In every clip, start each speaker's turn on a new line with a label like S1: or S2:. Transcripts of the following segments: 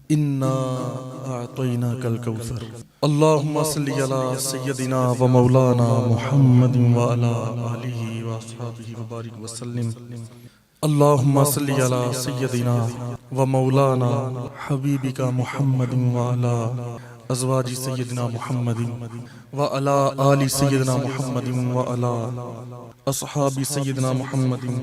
S1: इन्ना अअतैनाकल कौसर। अल्लाहुम्मा सल्लि अला सय्यदिना व मौलाना मुहम्मदिन व अला आलिहि व अस्हाबिहि व बारिक व सल्लिम। अल्लाहुम्मा सल्लि अला सय्यदिना व मौलाना हबीबिका मुहम्मदिन व अला अज़वाजी सय्यदिना मुहम्मदिन व अला आलि सय्यदिना मुहम्मदिन व अला अस्हाबि सय्यदिना मुहम्मदिन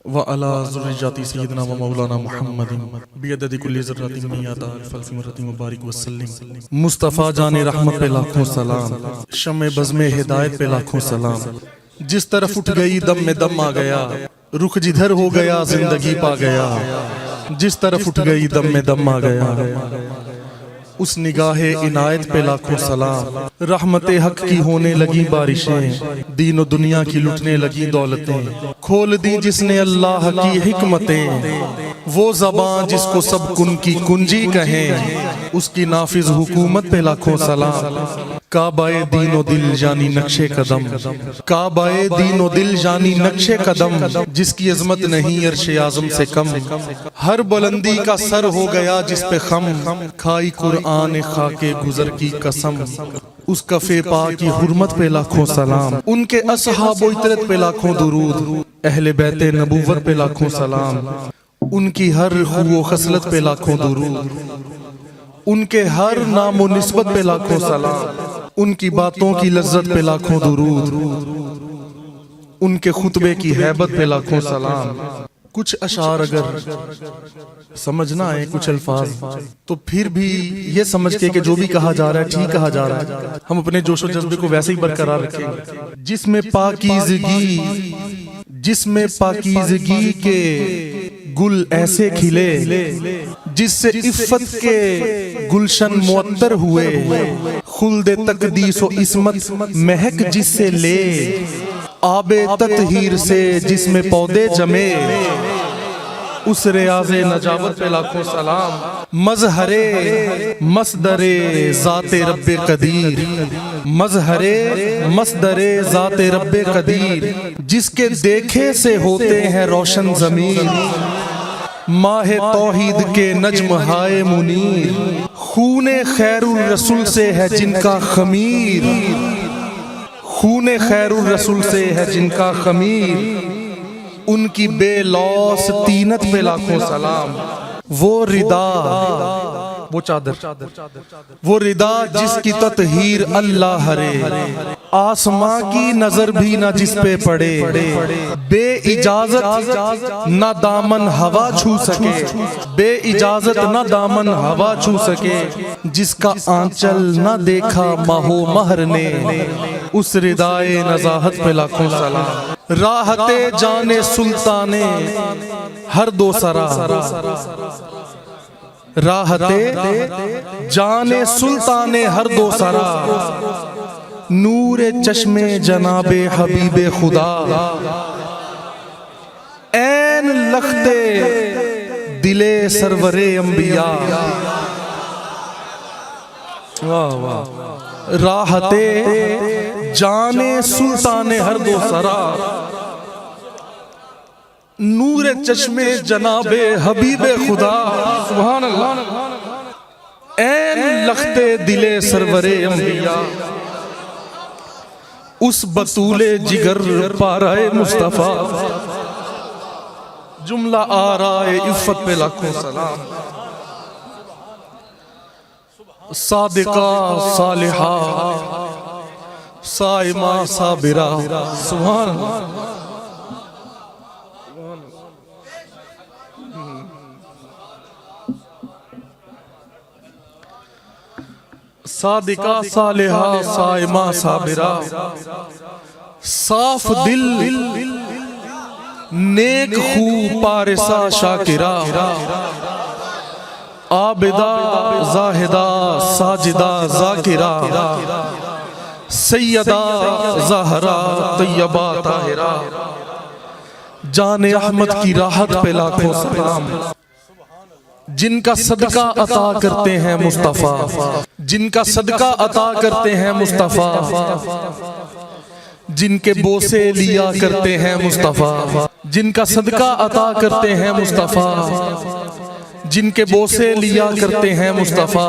S1: व अला ज़ुर्रिय्यति सय्यदिना व मौलाना मुहम्मदिन बियदि कुल्लि ज़र्रतिन मियता अल्फ़ मररतिन व बारिक व सल्लिम। मुस्तफ़ा जाने रहमत पे लाखों सलाम, शम्मे बज़्मे हिदायत पे लाखों सलाम। जिस तरफ उठ गई दम में दम आ गया, रुख जिधर हो गया जिंदगी पा गया। जिस तरफ उठ गई दम में दम आ गया, उस निगाहे इनायत पे लाखों सलाम। रहमते हक की होने लगी बारिशें, दीन और दुनिया की लुटने लगी दौलतें। खोल दी जिसने अल्लाह की हिकमतें, वो ज़बान जिसको सब कुन की कुंजी कहें, उसकी नाफिज हुकूमत पे लाखों सलाम। काबाए दीनो दिल जानी नक्शे कदम, काबाए दीनो दिल जानी नक्शे कदम, जिसकी अजमत नहीं अर्शे आज़म से कम। हर बुलंदी का सर हो गया जिस पे खम, खाई कुरान खाके गुजर की कसम। उस कफे पा की हुर्मत पे लाखों सलाम, उनके असहाबो इतरत पे लाखों दुरूद, अहले बैते नबूवत पे लाखों सलाम। उनकी हर खूब खसलत पे लाखों दुरूद, उनके हर नामो निस्बत पे लाखों सलाम। उनकी बातों की लज्जत पे लाखों दुरूद, उनके खुतबे की हैबत पे लाखों सलाम। कुछ अशार अगर समझना है कुछ अल्फाज, तो फिर भी ये समझ के कि जो भी कहा जा रहा है ठीक कहा जा रहा है, हम अपने जोशो जज्बे को वैसे ही बरकरार रखेंगे। जिसमें पाकीज़गी के गुल ऐसे खिले, जिससे इफ़्फ़त के गुलशन मुअत्तर हुए। खुल्दे तकदीस व इस्मत महक जिससे ले, आबे ततहीर से जिसमें पौधे जमे। उस रियाज़े नजावत पे लाखों सलाम। मज़हरे मसदरे ज़ाते रब्बे कदीर, मज़हरे मसदरे ज़ाते रब्बे कदीर, जिसके देखे से होते हैं रोशन ज़मीर। माहे तौहीद के नज्म हाय मुनीर, खूने खैरुर रसूल से है जिनका खमीर, खूने खैरुर रसूल से है जिनका खमीर। उनकी बेलौस तीनत पे लाखों सलाम। वो रिदा, वो चादर, वो रिदा जिसकी ततहीर अल्लाह हरे, आसमां की नजर भी ना जिस पे पड़े। बे इजाजत ना दामन हवा छू सके, बे इजाजत ना दामन हवा छू सके। जिसका आंचल ना देखा माहो महर ने, उस रिदाए नजाहत पे लाखों सलाम। राहते जाने सुल्ताने हर दो सरा, राहते जाने सुल्ताने हर दो सरा। नूरे चश्मे जनाबे हबीबे खुदा, ऐन लखते दिले सरवरे अंबिया। वाह वाह। राहते जाने सुल्ताने हर दो सरा, नूरे चश्मे जनाबे हबीबे खुदा। सुभान अल्लाह। ऐन लखते दिले सरवरे अंबिया, उस बतूले जिगर पाराए मुस्तफा। जुमला आराए इफ़्फ़त पे लाखों सलाम। सादिका सालिहा साइमा साबिरा। सुभान अल्लाह। सादिका सालिहा साइमा साबिरा, साफ दिल नेक खू पारिसा शाकिरा। आबिदा जाहिदा साजिदा जाकिरा, सैयदा ज़हरा तैयबा ताहिरा। जाने अहमद की राहत पे लाखों सलाम। जिनका सदका अता करते हैं मुस्तफ़ा, जिनका सदका अता करते हैं मुस्तफ़ा। जिनके बोसे लिया करते हैं मुस्तफ़ा, जिनका सदका अता करते हैं मुस्तफ़ा। जिनके बोसे लिया करते हैं मुस्तफा,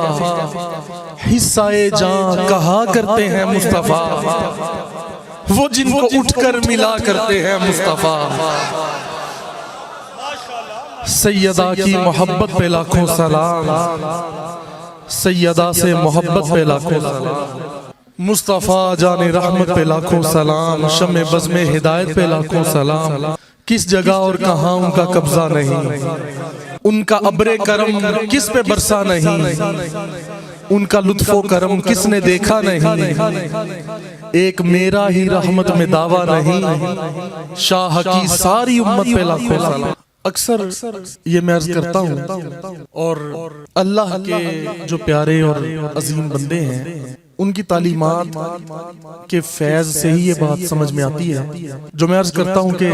S1: हिस्साए जान कहा करते हैं मुस्तफा, वो जिनको उठकर मिला करते हैं मुस्तफा। सैयदा की मोहब्बत पे लाखों सलाम, सैयदा से मोहब्बत पे लाखों सलाम, मुस्तफा जाने रहमत पे लाखों सलाम, शमे बज़्मे हिदायत पे लाखों सलाम। किस जगह और कहाँ उनका कब्जा नहीं, उनका अब्रे करम किस पे बरसा नहीं, उनका लुत्फो करम किसने देखा नहीं। एक मेरा ही रहमत में दावा नहीं, शाह की सारी उम्मत पे लाखों सलाम। अक्सर ये मैं अर्ज करता हूँ, और अल्लाह के जो प्यारे और अजीम बंदे हैं उनकी तालीमात के फैज से ही ये बात समझ में आती है, जो मैं अर्ज करता हूँ कि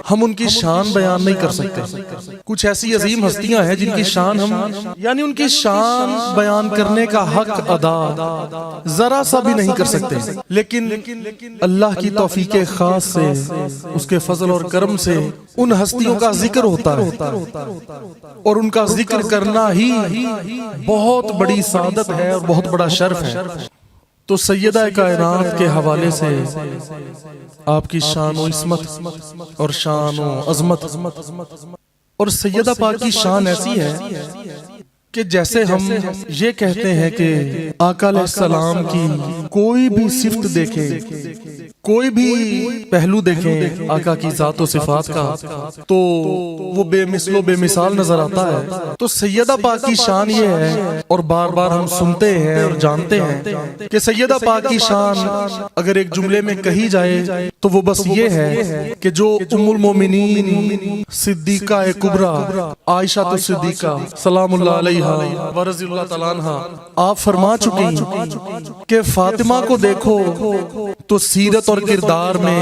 S1: हम उनकी शान बयान नहीं कर सकते। कुछ ऐसी अजीम हस्तियां हैं जिनकी शान हम, यानी उनकी शान बयान करने का हक अदा जरा सा भी नहीं कर सकते, लेकिन अल्लाह की तौफीक खास से, उसके फजल और करम से उन हस्तियों का जिक्र होता है, और उनका जिक्र करना ही बहुत बड़ी सादत है और बहुत बड़ा शर्फ है। तो सैयदा कायनात के हवाले से आपकी शान व इस्मत और शान व अजमत, और सैयदा पाक की शान ऐसी है कि जैसे हम ये कहते हैं कि आका अलैहिस्सलाम की कोई भी सिफ्त देखे, कोई भी पहलू देखें आका की जात और सिफात का, तो वो बेमिसलो बेमिसाल नजर आता है। तो सैयदा पाक की शान ये है, और बार बार हम सुनते हैं और जानते हैं कि सैयदा पाक की शान अगर एक जुमले में कही जाए तो वो बस ये है कि जो उम्मुल मोमिनीन सिद्दीका कुबरा आयशा तो सिद्दीका सलामुल्लाह अलैहा व रज़ियल्लाहु तआला अन्हा, आप फरमा चुकी हैं कि फातिमा को देखो तो सीरत और किरदार में,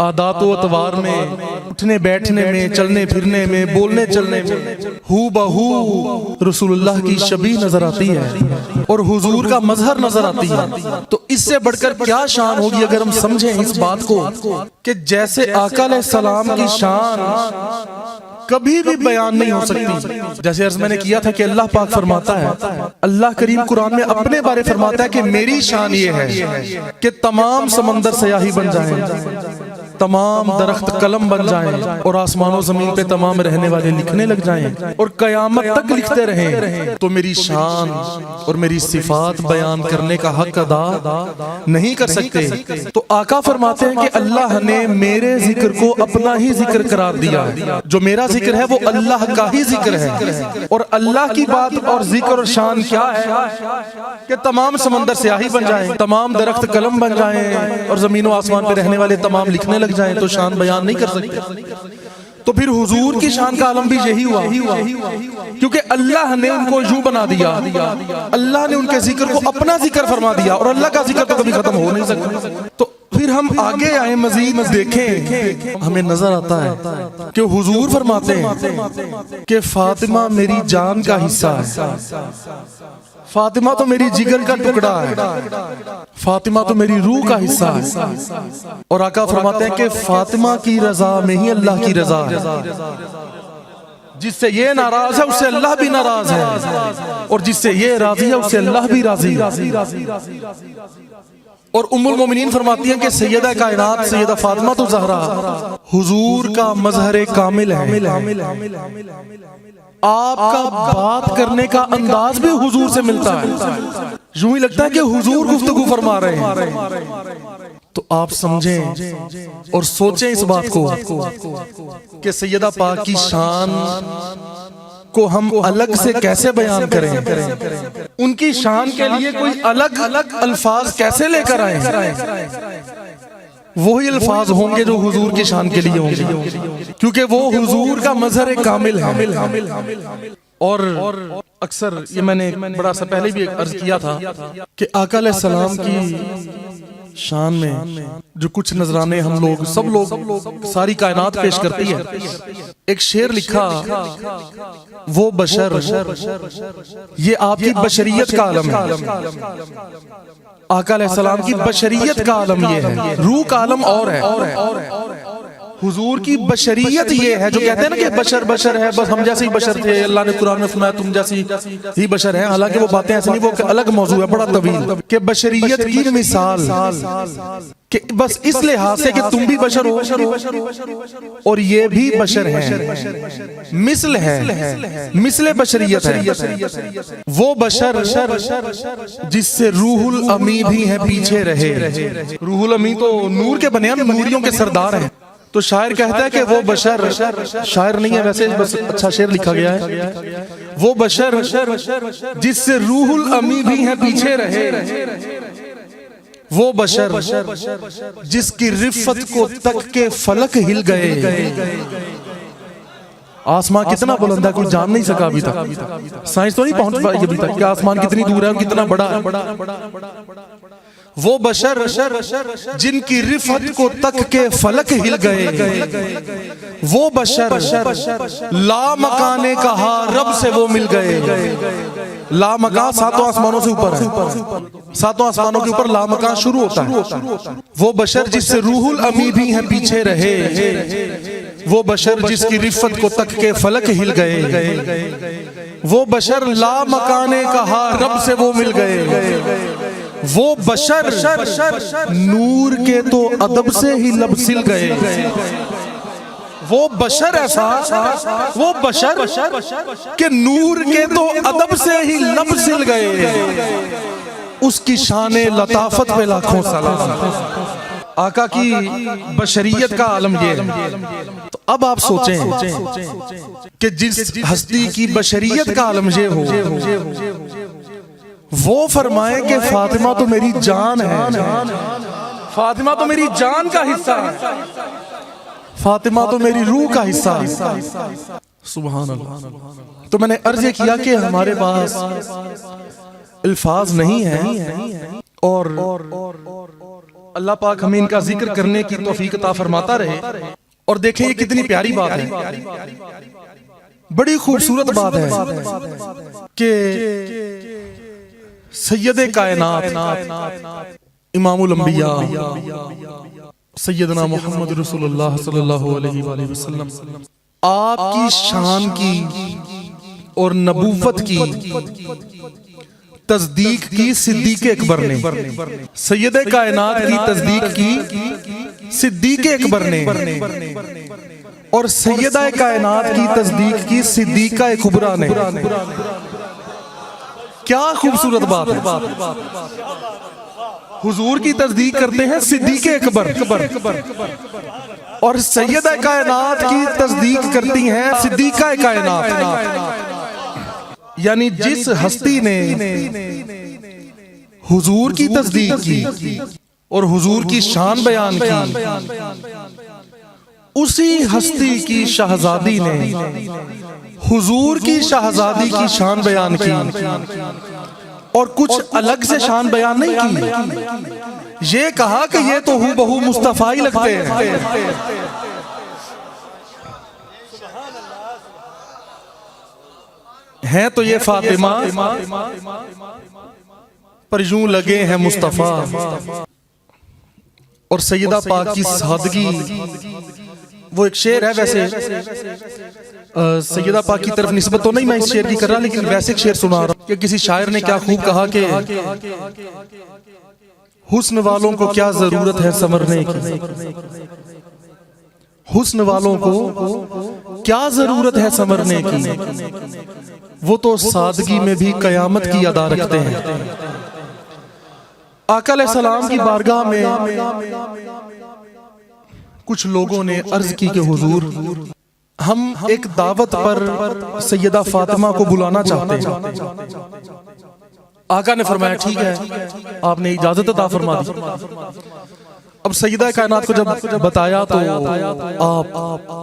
S1: आदात व अतवार में, उठने बैठने में, चलने फिरने में, बोलने चलने में हू बहू रसूलुल्लाह की शबी नजर आती है और हुजूर का मजहर नजर आती है। तो इससे बढ़कर क्या शान होगी अगर हम समझें इस बात को कि जैसे आका अलैहिस्सलाम की शान कभी भी बयान नहीं हो सकती। जैसे अर्ज मैंने किया था कि अल्लाह पाक फरमाता है, अल्लाह करीम कुरान में अपने बारे फरमाता है कि मेरी शान ये है कि तमाम समंदर स्याही बन जाएं, तमाम दरख्त कलम बन जाएं, और आसमानों जमीन पे तमाम रहने वाले लिखने लग जाएं और कयामत तक लिखते रहें, तो मेरी शान और मेरी सिफात बयान करने का हक अदा नहीं कर सकते। तो आका फरमाते हैं कि अल्लाह ने मेरे जिक्र को अपना ही जिक्र करार दिया है। जो मेरा जिक्र है वो अल्लाह का ही जिक्र है, और अल्लाह की बात और जिक्र और शान क्या है कि तमाम समंदर स्याही बन जाएं, तमाम दरख्त कलम बन जाएं, और जमीनों आसमान पे रहने वाले तमाम लिखने लग जाएं, तो शान बयान नहीं कर सकते। तो फिर हुजूर की शान का आलम भी यही हुआ, क्योंकि अल्लाह ने उनको यूं बना दिया, अल्लाह ने उनके जिक्र को अपना जिक्र फरमा दिया, और अल्लाह का जिक्र तो कभी खत्म हो नहीं सकता। तो फिर हम आगे आए मजीद देखें, हमें नजर आता है कि हुजूर फरमाते हैं कि फातिमा मेरी जान का हिस्सा है, फातिमा तो मेरी जिगर का टुकड़ा है, फातिमा तो मेरी रूह का हिस्सा है। और आका फरमाते हैं कि फातिमा की रजा में ही अल्लाह की रजा है। जिससे ये नाराज है उससे अल्लाह भी नाराज है, और जिससे ये राजी है उससे अल्लाह भी राजी है। और उम्मुल मोमिनीन फरमाती हैं कि सैयदा कायनात सैयदा फातिमा तो ज़हरा हुजूर का मजहर कामिल है। आपका बात करने का अंदाज भी हुजूर से मिलता है, यूं ही लगता है कि हुजूर गुफ्तगू फरमा रहे हैं। तो आप समझें और सोचें इस बात को कि सैयदा पाक की शान को हम अलग से कैसे बयान करें, उनकी शान के लिए कोई अलग अलग अल्फाज कैसे लेकर आए। वही अल्फाज होंगे जो हुजूर की शान के लिए होंगे, क्योंकि वो हुजूर का मजहर कामिल है। और अक्सर ये मैंने बड़ा सा पहले भी अर्ज किया था कि आका अलैहिस्सलाम की शान में जो कुछ नजराने हम लोग सब लोग सारी कायनात पेश करती है। एक शेर लिखा, वो बशर, ये आपकी बशरियत का आलम है। आका अलैहिस्सलाम की बशरियत का आलम ये है, रूह का आलम और है। हुजूर की बशरियत ये है जो कहते हैं ना कि बशर बशर है, बस हम जैसे ही बशर थे, अल्लाह ने कुरान में फरमाया तुम जैसी ही बशर है। हालांकि वो बातें ऐसी नहीं, वो अलग मौजू है बड़ा तवील, कि बशरियत की मिसाल कि बस इस लिहाज से कि तुम भी बशर हो और ये भी बशर है, मिसल है, मिसले बशरियत है। वो बशर जिससे रूहुल अमी भी है पीछे रहे। रूहुल अमी तो नूर के बने, नूरियों के सरदार हैं। तो शायर कहता है कि वो बशर, शायर नहीं है वैसे, बस अच्छा शेर लिखा गया है, वो बशर जिससे रूहुल अमी भी है पीछे रहे। वो बशर जिसकी रिफत को तक के फलक हिल गए। आसमान कितना बुलंद है, कोई जान नहीं सका अभी तक, साइंस तो नहीं पहुंच पाई अभी तक कि आसमान कितनी दूर है और कितना बड़ा है। वो बशर जिनकी रिफत को तक के फलक हिल गए। वो बशर ला मकाने कहा रब से वो मिल गए। ला मकान सातों आसमानों से ऊपर है, सातों आसमानों के ऊपर ला मकान शुरू होता है। वो बशर जिससे रूहुल अमी भी है पीछे रहे। वो बशर जिसकी रिफत को तक के फलक हिल गए। वो बशर ला मकाने कहा रब से वो मिल गए। वो बशर नूर के तो अदब से ही लब सिल गए। वो बशर ऐसा, वो बशर के नूर के तो अदब से ही लब सिल गए। उसकी शाने लताफत पे लाखों सलाम। आका की बशरियत का आलम ये है। तो अब आप सोचें कि जिस हस्ती की बशरियत का आलम ये हो, वो फरमाए कि फातिमा तो मेरी जान है, फातिमा तो मेरी जान का हिस्सा है, फातिमा तो मेरी रूह का हिस्सा है। सुभान अल्लाह। तो मैंने अर्ज किया कि हमारे पास अल्फाज नहीं है और अल्लाह पाक हमें इनका जिक्र करने की तौफीक अता फरमाता रहे। और देखें ये कितनी प्यारी बात है, बड़ी खूबसूरत बात है कि सैयदे कायनात इमामुल अंबिया सैयदना मोहम्मद रसूलुल्लाह सल्लल्लाहु अलैहि वसल्लम आपकी शान की और नबूवत की तस्दीक की सिद्दीक अकबर ने, सैयदे कायनात की तस्दीक की सिद्दीक अकबर ने, और सैयदा कायनात की तस्दीक की सिद्दीका कुबरा ने। क्या खूबसूरत बात है। हुजूर की तस्दीक करते हैं सिद्दीक अकबर और सैयदा कायनात की तस्दीक करती हैं सिद्दीका कायनात। यानी जिस हस्ती ने हुजूर की तस्दीक की और हुजूर की शान बयान की, उसी हस्ती की शहजादी ने हुजूर की शहजादी की शान बयान की और कुछ अलग से शान बयान नहीं की। ये कहा कि ये तो हूबहू मुस्तफा ही लगते हैं। हैं तो ये फातिमा पर यूं लगे हैं मुस्तफा। और सैयदा पाक की सादगी, वो एक शेर है वैसे, सैयदा पाक की तरफ निस्बत तो नहीं मैं इस शेर की कर रहा, लेकिन वैसे एक शेर सुना रहा कि किसी शायर ने क्या खूब कहा कि हुस्न वालों को क्या जरूरत है संवरने की, हुस्न वालों को क्या जरूरत है संवरने की, वो तो सादगी में भी कयामत की अदा रखते हैं। आका अलैहिस्सलाम की बारगाह में कुछ लोगों ने अर्ज की कि हुजूर हम एक दावत पर सैयदा फातिमा को बुलाना चाहते हैं। आका ने फरमाया ठीक है, आपने इजाजत अता फरमा दी। अब सैयदा कायनात को जब बताया तो आप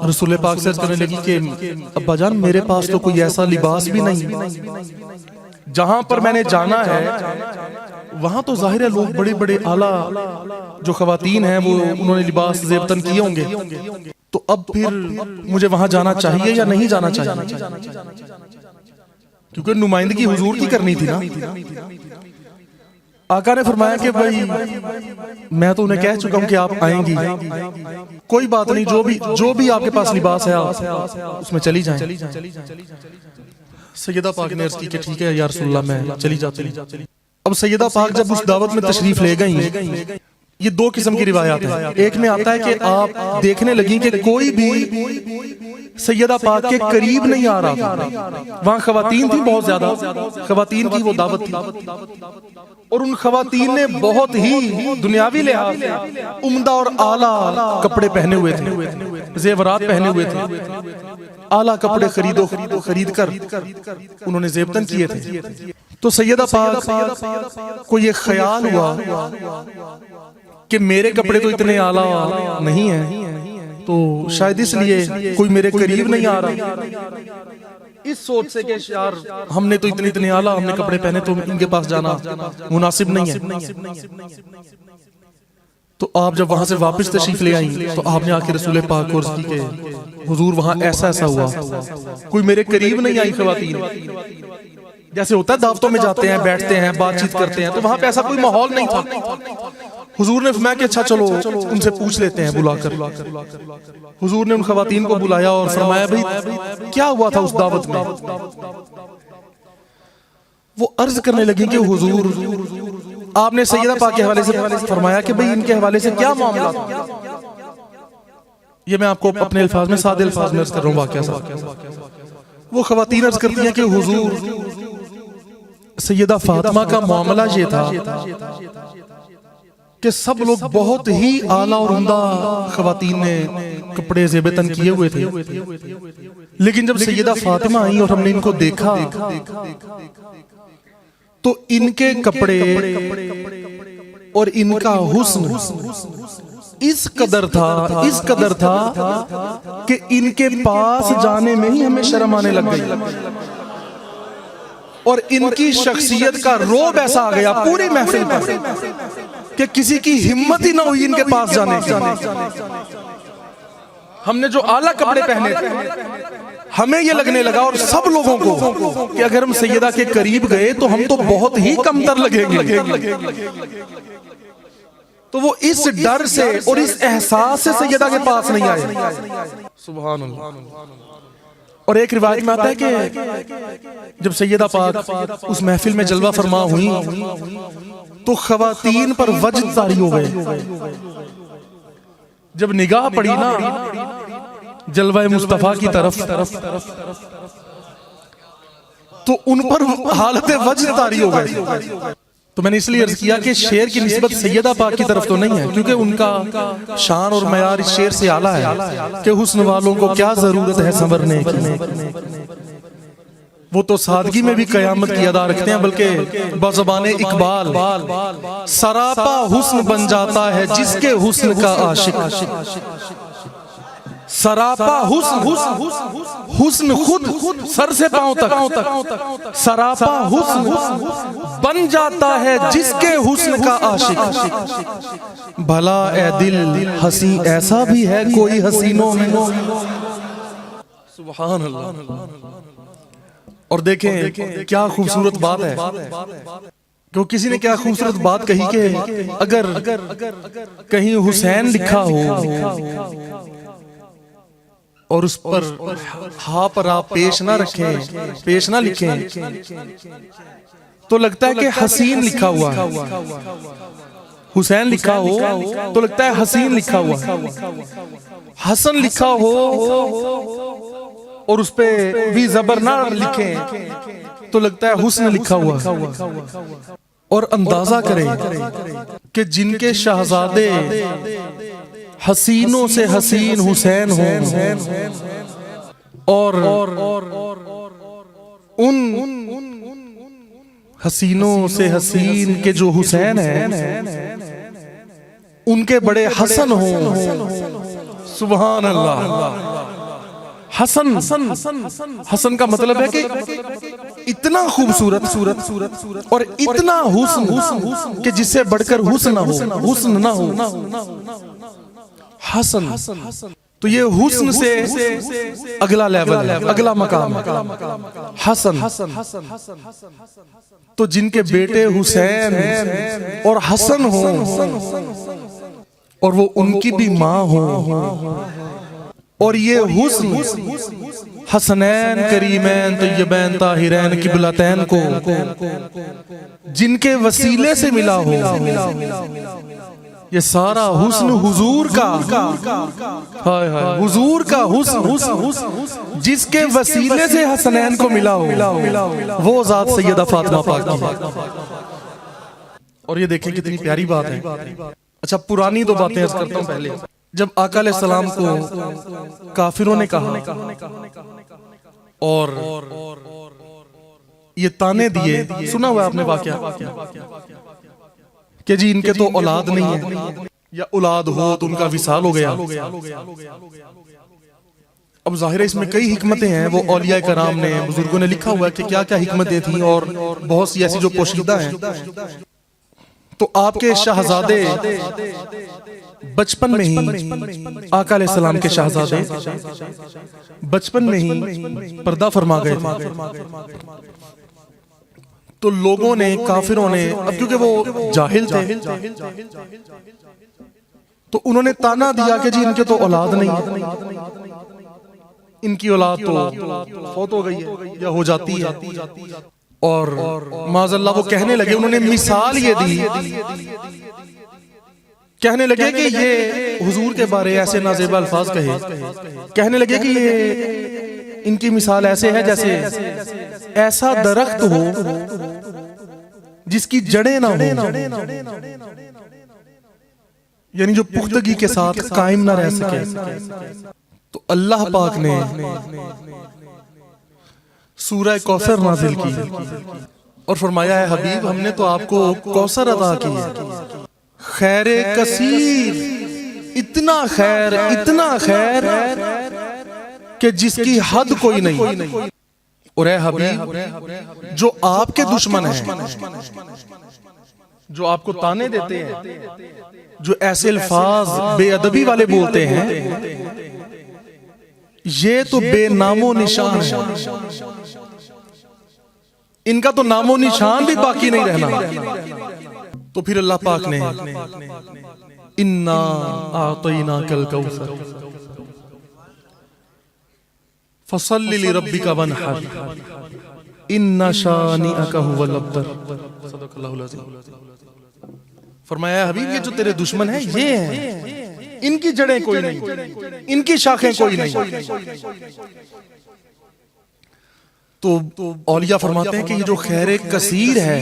S1: रसूल पाक से कहने लगी कि अब्बा जान मेरे पास तो कोई ऐसा लिबास भी नहीं, जहां पर मैंने जाना है वहां तो जाहिर है लोग बड़े बड़े आला जो खवातीन हैं वो उन्होंने लिबास ज़ेबतन किए होंगे, तो अब फिर मुझे वहां जाना चाहिए या नहीं जाना चाहिए, क्योंकि नुमाइंदगी हुजूर की करनी थी ना। आका ने फरमाया कि भाई मैं तो उन्हें कह चुका हूं कि आप आएंगी, कोई बात नहीं, जो भी आपके पास लिबास है आप उसमें चली जाएं। सैयदा पाक ने अर्ज़ की कि ठीक है या रसूलल्लाह मैं चली जाती हूं। अब सैयदा पाक जब उस दावत में तशरीफ ले गई, ये दो किस्म की रिवायात है। एक में आता है कि आप देखने लगी कि कोई भी सैयदा पाक के करीब नहीं आ रहा था। वहां खवातीन थी, बहुत ज्यादा खवातीन की वो दावत थी, और उन खवातीन ने बहुत ही दुनियावी लिहाज से उम्दा और आला कपड़े पहने हुए थे, जेवरात पहने हुए थे, आला कपड़े खरीद कर उन्होंने जेबतन किए थे। तो सैयदा पाक को ये ख्याल हुआ कि मेरे कपड़े तो इतने आला नहीं है, तो शायद इसलिए कोई मेरे करीब नहीं आ रहा। इस सोच से कि यार हमने तो इतने आला हमने कपड़े पहने, तो इनके पास जाना मुनासिब नहीं है। तो आप जब वहां से वापस तशरीफ ले आई तो आपने आके रसूल पाक को अर्ज़ की कि हुजूर वहां ऐसा हुआ, कोई मेरे करीब नहीं आई खवातीन। जैसे होता है दावतों में जाते हैं, बैठते हैं, बातचीत करते हैं, तो वहां पे ऐसा कोई माहौल नहीं था। हुजूर ने फरमाया कि अच्छा चलो उनसे पूछ लेते हैं बुलाकर। हुजूर ने उन खवातीन को बुलाया और फरमाया भाई क्या हुआ था उस दावत में। वो अर्ज करने लगी कि हुजूर आपने सैयदा पाक के हवाले से फरमाया कि भाई इनके हवाले से क्या मामला था। ये मैं आपको अपने अल्फाज में, सादे अल्फाज में अर्ज कर रहा हूँ वाकया। वो खवातीन अर्ज करती हैं कि हुजूर सैयदा फातिमा का मामला ये था कि सब लोग बहुत ही आला और उम्दा खवातीन ने कपड़े ज़ेबतन किए हुए थे, लेकिन जब सैयदा फातिमा आई और हमने इनको देखा तो इनके कपड़े और इनका हुस्न इस कदर था कि इनके पास जाने में ही हमें शर्म आने लग गई, और इनकी शख्सियत का रोब ऐसा आ गया पूरी महफिल पर कि किसी की हिम्मत ही ना हुई इनके पास जाने की। हमने जो आला कपड़े पहने थे हमें ये लगने लगा और सब लोगों को कि अगर हम सैयदा के करीब गए तो हम तो बहुत ही कमतर लगेंगे। तो वो इस डर से और इस एहसास से सैयदा के पास नहीं आए। सुभान अल्लाह। और एक रिवायत में आता है कि जब सैयदा पाक उस महफिल में जलवा फरमा हुई तो खवातीन पर वजद तारी हो गए। जब निगाह पड़ी ना जलवा मुस्तफा की तरफ तो उन पर हालत वजद तारी हो गई। तो मैंने इसलिए अर्ज किया कि शेर की निस्बत सैयदा पाक की तरफ तो नहीं है, क्योंकि उनका शान और मयार इस शेर से आला है कि हुस्न वालों को क्या जरूरत है संवरने की। वो तो सादगी में भी कयामत की अदा रखते हैं, बल्कि बज़बाने इकबाल सरापा हुस्न बन जाता है जिसके हुस्न का आशिक। सरापा हुस्न खुद सर से पांव तक सरापा हुस्न बन जाता है जिसके हुस्न का आशिक। भला ए दिल हसी ऐसा भी है कोई हसीनों में। सुभान अल्लाह। और देखें क्या खूबसूरत बात है, क्योंकि किसी ने क्या खूबसूरत बात कही कि अगर कहीं हुसैन लिखा हो और उस पर हा पर आप पेश ना रखें, पेश ना लिखें, तो लगता है कि हसीन लिखा हुआ है। हुसैन लिखा हो तो लगता है हसीन लिखा हुआ है। हसन लिखा हो और उस पे भी जबर ना लिखें तो लगता है हुस्न लिखा हुआ है। और अंदाजा करें कि जिनके शहजादे हसीनों से हसीन हुसैन हो और उन हसीनों से हसीन के जो हुसैन हैं उनके बड़े हसन हो। सुभान अल्लाह। हसन का मतलब है कि इतना खूबसूरत और इतना हुस्न कि जिससे बढ़कर हुस्न ना हो, हुस्न ना हो, हसन। तो ये हुस्न से अगला लेवल है, अगला मकाम हसन। तो जिनके बेटे हुसैन और हसन हो और वो उनकी भी माँ हो, और ये हुस्न हसनैन करीमैन तय्यबैन ताहिरैन किबलतैन को जिनके वसीले से मिला हो, ये सारा हुस्न हुजूर का, हाय हाय हुजूर का हुस्न जिसके वसीले से हसनैन को मिला हो, वो जात सैयदा फातिमा पाक की। और ये देखें कितनी प्यारी बात है। अच्छा, पुरानी दो बातें अर्ज करता हूं। पहले जब आका अलैहिस्सलाम को काफिरों ने कहा और ये ताने दिए, सुना हुआ आपने वाकया कि जी इनके तो औलाद नहीं है, या औलाद हो तो उनका विसाल हो गया। अब जाहिर है इसमें कई हिकमतें हैं, वो औलिया कराम ने, बुजुर्गों ने लिखा हुआ है कि क्या क्या हिकमतें थी, और बहुत सी ऐसी जो पोशीदा हैं। तो आपके शहजादे बचपन में ही, आका अलैहिस्सलाम के शहजादे बचपन में ही पर्दा फरमा गए थे। तो लोगों ने, काफिरों ने, अब क्योंकि वो जाहिल थे, तो उन्होंने ताना दिया कि जी इनके तो औलाद नहीं, इनकी औलाद तो फौत हो गई है या हो जाती है। और माज़अल्लाह वो कहने लगे, उन्होंने मिसाल ये दी, कहने लगे कि ये हुजूर के बारे ऐसे नाज़ेबा अल्फाज कहे, कहने लगे कि ये इनकी मिसाल ऐसे है जैसे ऐसा दरख्त हो जिसकी जड़ें ना हो, यानी जो पुख्तगी के साथ कायम ना रह सके। तो अल्लाह पाक ने सूरह कौसर नाजिल की और फरमाया है, हबीब हमने तो आपको कौसर अता की है, खैर कसीर, इतना खैर कि जिसकी हद कोई नहीं। और ऐ हबीब, जो आपके दुश्मन हैं, जो आपको ताने देते हैं, जो ऐसे अल्फाज बेअदबी वाले बोलते हैं, ये तो बेनामो निशान है, इनका तो नामो निशान भी बाकी नहीं रहना। तो फिर अल्लाह पाक ने इन्ना आतैना कल कौसर फसल्लि लिरब्बिका वनहर इन्ना शानिअका हुवल अब्तर। सदक़ल्लाहुल अज़ीम। फरमाया हबीब, ये जो तेरे दुश्मन हैं ये हैं, इनकी जड़ें कोई नहीं, इनकी शाखें कोई नहीं। तो औलिया फरमाते हैं कि ये जो खैर कसीर है,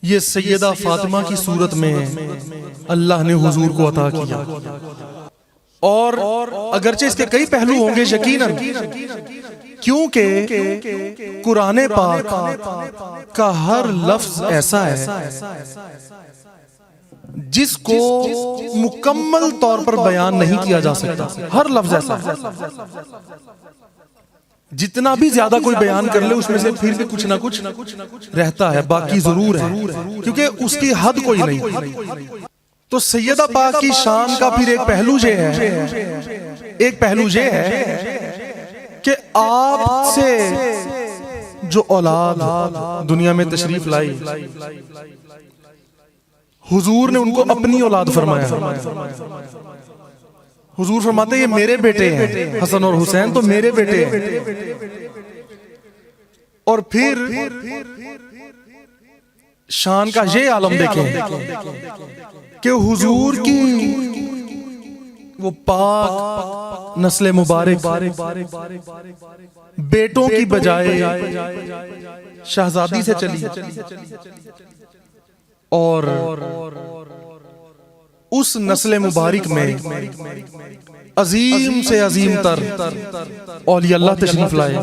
S1: ये सैयदा फातिमा की सूरत में अल्लाह ने हुजूर को अता किया। और अगरचे इसके कई पहलू होंगे यकीनन, क्योंकि कुरान पाक का हर लफ्ज ऐसा है जिसको मुकम्मल तौर पर बयान नहीं किया जा सकता। हर लफ्ज ऐसा है, जितना भी ज्यादा कोई बयान कर ले उसमें से फिर भी कुछ ना कुछ रहता है, बाकी जरूर है, क्योंकि उसकी हद कोई नहीं। तो सैयदा पाक की शान का फिर एक पहलू ये है कि आपसे जो औलाद दुनिया में तशरीफ लाई, हुजूर ने उनको अपनी औलाद फरमाया। हुजूर फरमाते ये मेरे बेटे हैं, हसन और हुसैन तो मेरे बेटे हैं। और फिर शान का ये आलम देखें कि हुजूर की वो पाक नस्ल मुबारक बेटों की बजाय शहजादी से चली, और उस नस्ल मुबारक में अजीम से अजीम तर औलिया अल्लाह तशरीफ लाए,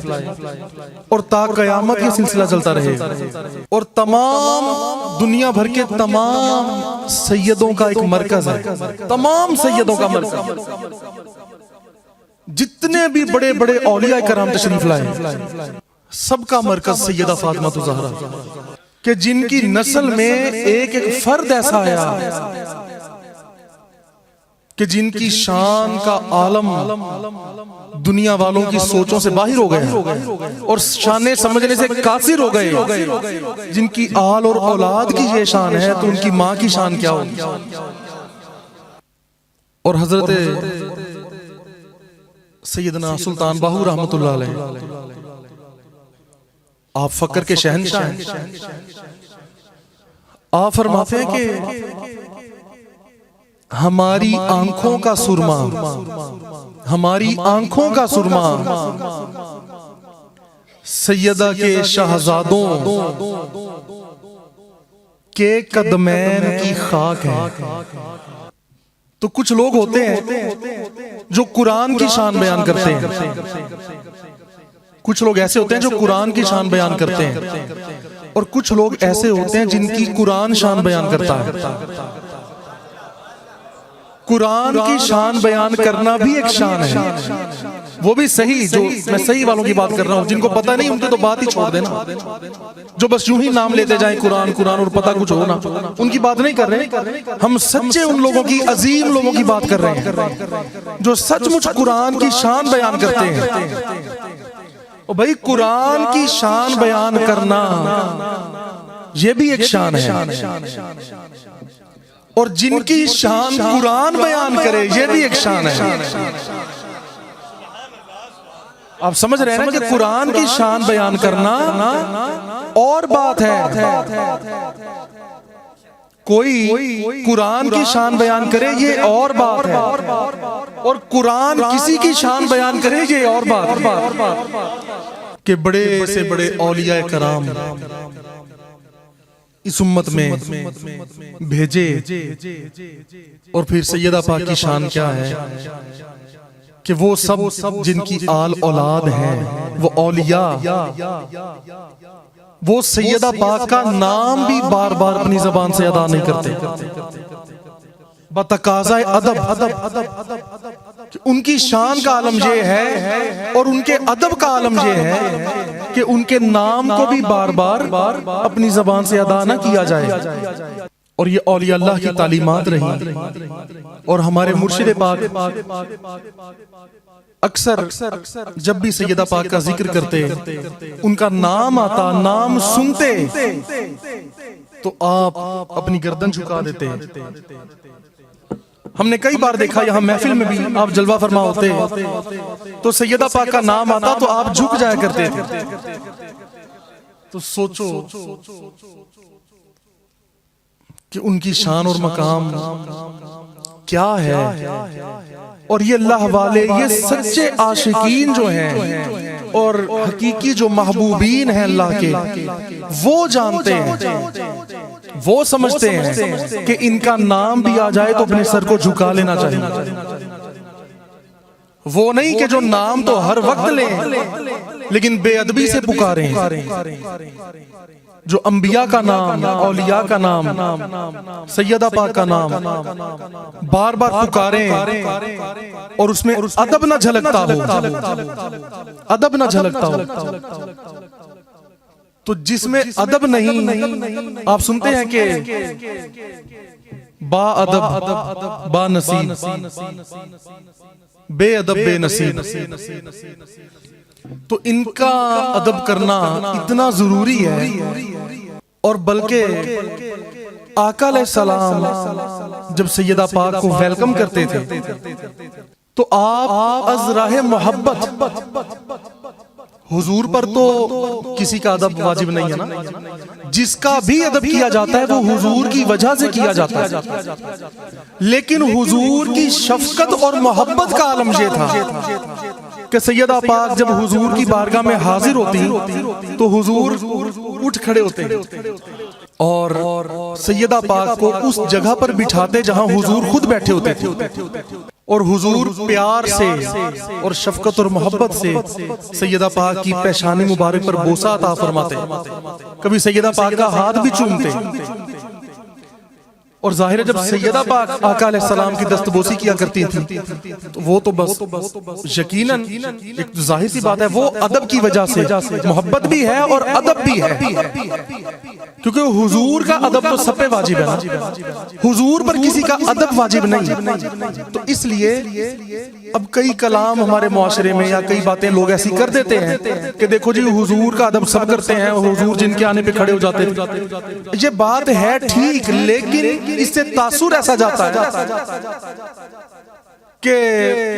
S1: और ता क़यामत ये सिलसिला चलता रहे, और तमाम दुनिया भर के तमाम सैयदों का एक मरकज है, तमाम सैयदों का मरकज, जितने भी बड़े बड़े औलिया कराम तशरीफ लाए, सबका मरकज सैयदा फातिमा ज़हरा, कि जिनकी नस्ल में एक एक फर्द ऐसा आया कि जिनकी शान का आलम दुनिया वालों की सोचों से बाहर हो गए और शाने समझने से कासिर हो गए। जिनकी आल और औलाद की ये शान है तो उनकी माँ की शान क्या होगी। और हजरत सैयदना सुल्तान बाहू रहमतुल्लाह अलैह, आप फकर के शहंशाह हैं। आप फरमाते हैं कि हमारी आंखों का सुरमा, हमारी आंखों का सुरमा सैयदा के शहजादों के कदमैन की खाक है। तो कुछ लोग होते हैं जो कुरान की शान बयान करते हैं, कुछ लोग ऐसे होते हैं जो कुरान की शान बयान करते हैं, और कुछ लोग ऐसे होते हैं जिनकी कुरान शान बयान करता है। कुरान की शान बयान करना भी एक शान है, वो भी सही, जो मैं सही वालों की बात कर रहा हूं। जिनको पता नहीं उनके तो बात ही छोड़ देना, जो बस यूं ही नाम लेते जाएं कुरान कुरान और पता कुछ हो ना, उनकी बात नहीं कर रहे। हम सच्चे उन लोगों की, अजीम लोगों की बात कर रहे हैं जो सचमुच कुरान की शान बयान करते हैं। और भाई कुरान की शान बयान करना ये भी एक शान है, और जिनकी शान कुरान बयान करे ये भी एक शान है। आप समझ रहे हैं ना कि कुरान की शान बयान करना और बात है, कोई कुरान की शान बयान करे ये और बात है, और कुरान किसी की शान बयान करे ये और बात। कि बड़े से बड़े औलिया कराम इस उम्मत में भेजे, और फिर सैयदा पाक की शान क्या है कि वो सब जिनकी आल औलाद है, वो औलिया, वो सैयदा पाक का नाम भी बार बार अपनी जबान से अदा नहीं करते। बतकाज़ा अदब, उनकी शान का आलम ये है और उनके अदब का आलम ये है कि उनके नाम को भी बार बार अपनी जबान से अदा ना किया जाए। और ये औलिया अल्लाह की तालीमात रही। और हमारे मुर्शिद पाक अक्सर जब भी सैयदा पाक का जिक्र करते, उनका नाम आता, नाम सुनते तो आप अपनी गर्दन झुका देते। हमने कई बार देखा, यहाँ महफिल में भी आप जलवा फरमा होते तो सैयदा पाक का नाम आता तो आप झुक जाया करते थे। तो सोचो कि उनकी शान और मकाम क्या है। और ये अल्लाह वाले, ये सच्चे आशिकीन जो हैं और हकीकी जो महबूबीन हैं अल्लाह के, वो जानते हैं, वो समझते हैं कि इनका नाम भी आ जाए तो अपने सर को झुका लेना चाहिए। वो नहीं कि जो नाम तो हर वक्त लें लेकिन बेअदबी से पुकारें। जो अंबिया का नाम, औलिया का नाम, सैयदा पाक का नाम बार बार पुकारें और उसमें अदब न झलकता हो, अदब न झलकता हो। तो जिसमें अदब नहीं, आप सुनते हैं कि बा अदब बा नसीब, बेअदब बेनसीब। तो इनका अदब करना इतना जरूरी है। और बल्कि आका अलैहिस्सलाम जब सैयदा पाक को वेलकम करते थे तो आप अज़राहे मोहब्बत, हुजूर पर तो किसी का अदब वाजिब नहीं है ना, जिसका भी अदब किया जाता है वो हुजूर की वजह से किया जाता है। लेकिन हुजूर की शफकत और मोहब्बत का आलम ये था कि सैयदा पाक जब हुजूर की बारगाह में हाजिर होती तो हुजूर उठ खड़े होते और सैयदा पाक को उस जगह पर बिठाते जहां हुजूर खुद बैठे होते थे। और हुजूर प्यार से और शफकत और मोहब्बत से सैयदा पाक की पेशानी मुबारक पर बोसा अता फरमाते, कभी सैयदा पाक का हाथ भी चूमते। और जाहिर है जब सैयदा पाक आका अलैहिस्सलाम की दस्तबोसी किया करती थी तो वो तो बस यकीनन एक जाहिर सी बात है, वो अदब की वजह से मोहब्बत भी है और अदब भी है क्योंकि हुजूर का अदब तो सब पे वाजिब है ना, हुजूर पर किसी का अदब वाजिब नहीं। तो इसलिए अब कई कलाम हमारे मुआशरे में या कई बातें लोग ऐसी कर देते हैं कि देखो जी हुजूर का अदब सब करते हैं, हुजूर जिनके आने पे खड़े हो जाते हैं। ये बात है ठीक, लेकिन इससे तासुर ऐसा जाता है कि